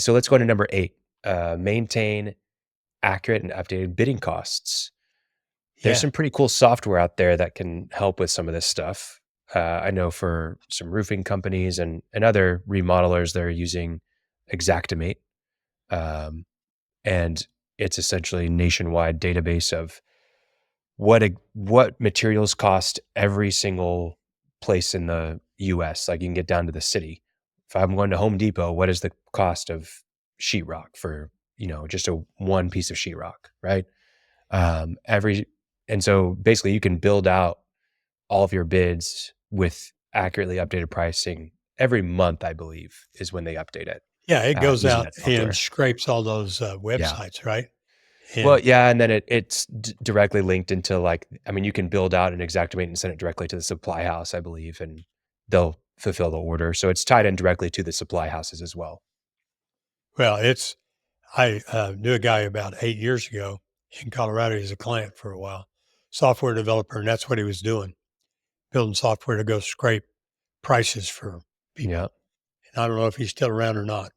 So let's go to number 8. Maintain accurate and updated bidding costs. There's Yeah. some pretty cool software out there that can help with some of this stuff. I know for some roofing companies and other remodelers, they're using Xactimate, um, and it's essentially a nationwide database of what materials cost every single place in the US. Like you can get down to the city. If I'm going to Home Depot, what is the cost of sheetrock for, just a one piece of sheetrock, right? Every and so basically you can build out all of your bids with accurately updated pricing every month, I believe, is when they update it, Yeah, it goes using out that and software. scrapes all those Yeah. websites, right? Well, And yeah, and then it's directly linked into you can build out an Xactimate and send it directly to the supply house, I believe, and they'll fulfill the order. So it's tied in directly to the supply houses as well. well, I knew a guy about 8 years ago in Colorado. He's a client for a while, software developer, and that's what he was doing, building software to go scrape prices for Yeah. people. And I don't know if he's still around or not.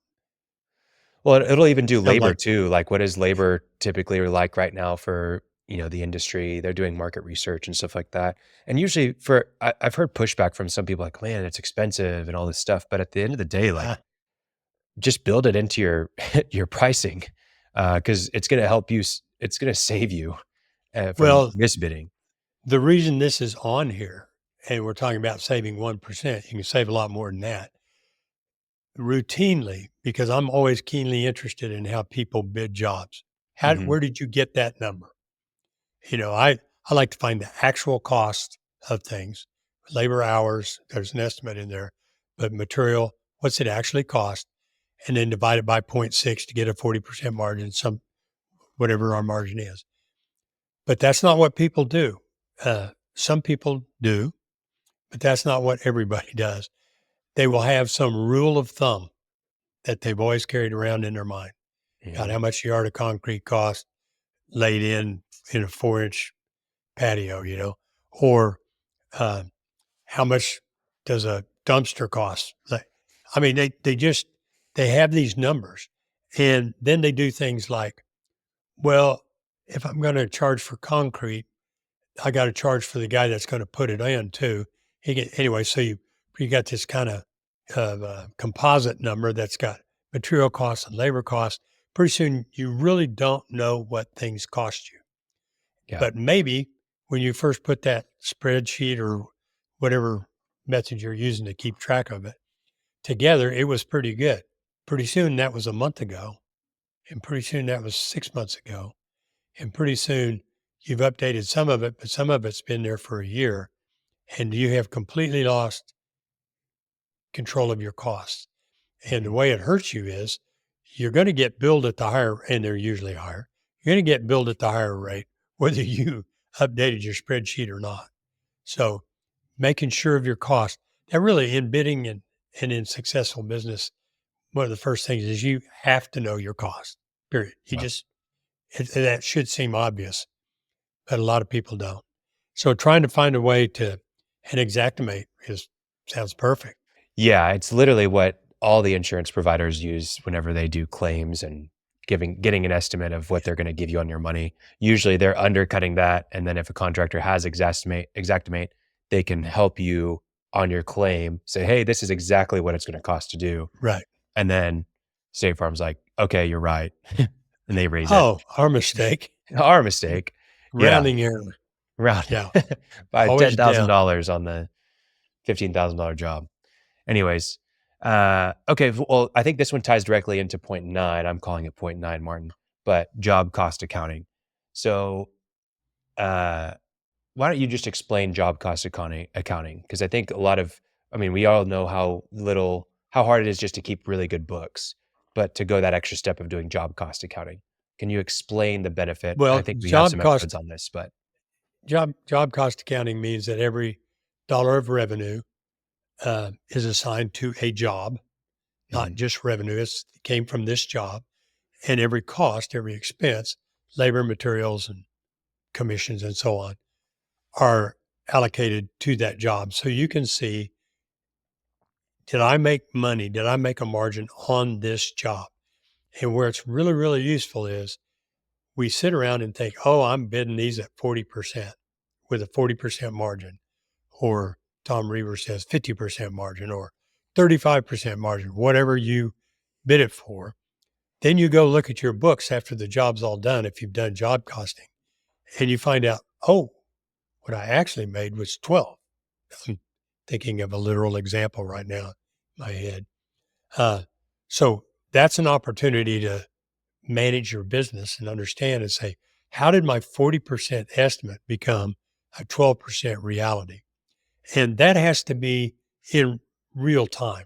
Well, it'll even do Sounds labor like, too. Like, what is labor typically like right now for, the industry? They're doing market research and stuff like that. And usually I've heard pushback from some people like, man, it's expensive and all this stuff. But at the end of the day, like uh, just build it into your your pricing, because it's going to help you. It's going to save you from well, misbidding. the reason this is on here, and we're talking about saving 1%, you can save a lot more than that routinely, because I'm always keenly interested in how people bid jobs. Hmm. Where did you get that number? I like to find the actual cost of things, labor hours, there's an estimate in there, but material, what's it actually cost? And then divide it by zero point 0.6 to get a 40% margin, whatever our margin is. But that's not what people do. Some people do, but that's not what everybody does. They will have some rule of thumb that they've always carried around in their mind about Yeah. how much a yard of concrete costs laid in a 4-inch patio, or uh, how much does a dumpster cost? I mean, they have these numbers, and then they do things like, well, if I'm going to charge for concrete, I got to charge for the guy that's going to put it in too. Anyway, so you got this kind of composite number that's got material costs and labor costs. Pretty soon, you really don't know what things cost you. Yeah. But maybe when you first put that spreadsheet or whatever method you're using to keep track of it together, it was pretty good. Pretty soon that was a month ago, and pretty soon that was 6 months ago, and pretty soon you've updated some of it, but some of it's been there for a year, and you have completely lost control of your costs. And the Mhm. way it hurts you is you're going to get billed at the higher, and they're usually higher. You're going to get billed at the higher rate, whether you updated your spreadsheet or not. So making sure of your cost, that really in bidding and in successful business, one of the first things is you have to know your cost, period. Yeah. That should seem obvious, but a lot of people don't. So trying to find a way to, and Xactimate sounds perfect. Yeah, it's literally what all the insurance providers use whenever they do claims and getting an estimate of what they're gonna give you on your money. Usually, they're undercutting that, and then if a contractor has Xactimate, they can help you on your claim, say, "Hey, this is exactly what it's gonna cost to do." Right. And then State Farm's like, "Okay, you're right." And they raise it. Oh, our mistake. Our mistake. Yeah, Rounding error. round Yeah. by Always down. $10,000 on the $15,000 job. Anyways, okay, well, I think this one ties directly into point 9. I'm calling it point 9, Martin, but job cost accounting. So, uh, why don't you just explain job cost accounting? Because I think we all know how hard it is just to keep really good books, but to go that extra step of doing job cost accounting. Can you explain the benefit? I Well, think we have some episodes on this, but job cost accounting means that every dollar of revenue is assigned to a job, not mhm, just revenue. It came from this job, and every cost, every expense, labor, materials, and commissions, and so on, are allocated to that job. So you can see, did I make money? Did I make a margin on this job? And where it's really, really useful is we sit around and think, oh, I'm bidding these at 40% with a 40% margin, or Tom Reaver says 50% margin, or 35% margin, whatever you bid it for. Then you go look at your books after the job's all done, if you've done job costing, and you find out, oh, what I actually made was 12. I'm thinking of a literal example right now in my head. So that's an opportunity to manage your business and understand and say, how did my 40% estimate become a 12% reality? And that has to be in real time.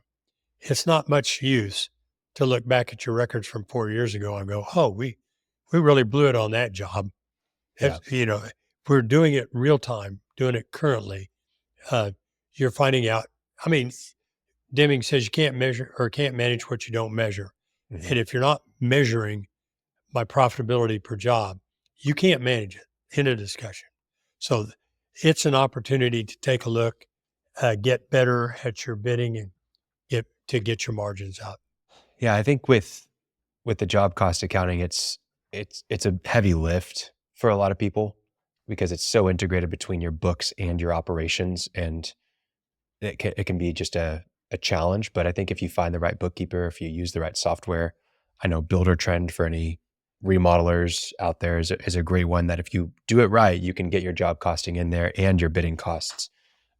It's not much use to look back at your records from 4 years ago and go, oh, we really blew it on that job. Yeah. If we're doing it real time, doing it currently, uh, you're finding out. I mean, Deming says you can't measure or can't manage what you don't measure. Mhm. And if you're not measuring by profitability per job, you can't manage it in a discussion. So it's an opportunity to take a look, get better at your bidding and get your margins up. Yeah, I think with the job cost accounting, it's a heavy lift for a lot of people because it's so integrated between your books and your operations, and it can be just a challenge. But I think if you find the right bookkeeper, if you use the right software, I know Builder Trend for any remodelers out there is a great one that if you do it right, you can get your job costing in there and your bidding costs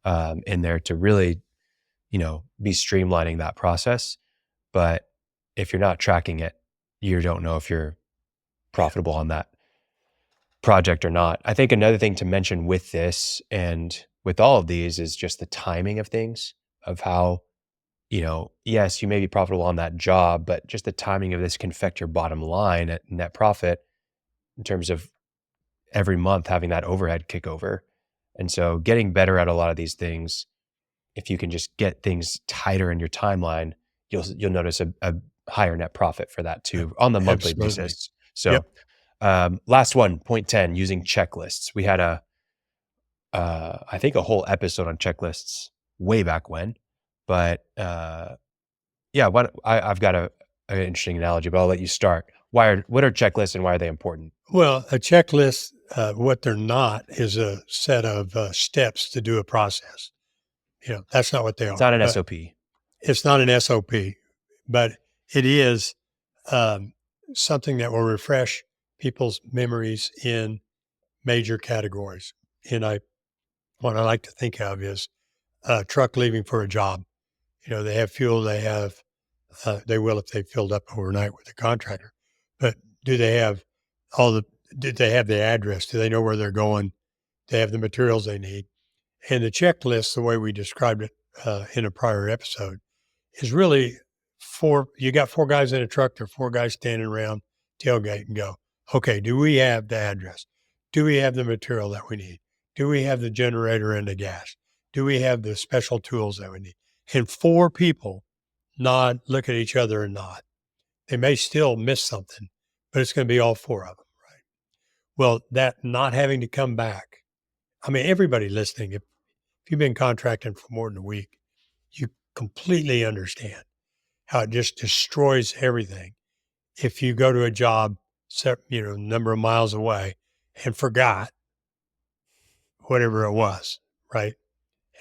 in there to really, be streamlining that process. But if you're not tracking it, you don't know if you're profitable on that project or not. I think another thing to mention with this and with all of these is just the timing of things, of how, yes, you may be profitable on that job, but just the timing of this can affect your bottom line at net profit in terms of every month having that overhead kick over. And so getting better at a lot of these things, if you can just get things tighter in your timeline, you'll notice a higher net profit for that Uh, too on the monthly Absolutely. basis. Yep. So last one, point 10, using checklists. We had I think a whole episode on checklists way back when, but yeah, I've got an interesting analogy, but I'll let you start. What are checklists and why are they important? Well, a checklist, what they're not is a set of steps to do a process. That's not what they It's not are. an SOP. It's not an SOP, but it is um, something that will refresh people's memories in major categories. And what I like to think of is a truck leaving for a job. They have fuel, they will if they filled up overnight with the contractor. But do they have all the, did they have the address? Do they know where they're going? Do they have the materials they need? And the checklist, the way we described it in a prior episode, is really you got four guys in a truck, there are four guys standing around tailgate and go, okay, do we have the address? Do we have the material that we need? Do we have the generator and the gas? Do we have the special tools that we need? And four people nod, look at each other and nod. They may still miss something, but it's going to be all four of them, right? Well, that not having to come back. I mean, everybody listening, if you've been contracting for more than a week, you completely understand how it just destroys everything. If you go to a job, number of miles away and forgot whatever it was, right?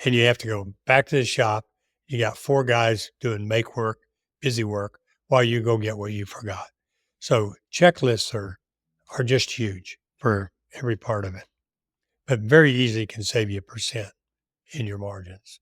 And you have to go back to the shop. You got four guys doing make work, busy work, while you go get what you forgot. So checklists are just huge for every part of it, but very easily can save you a percent in your margins.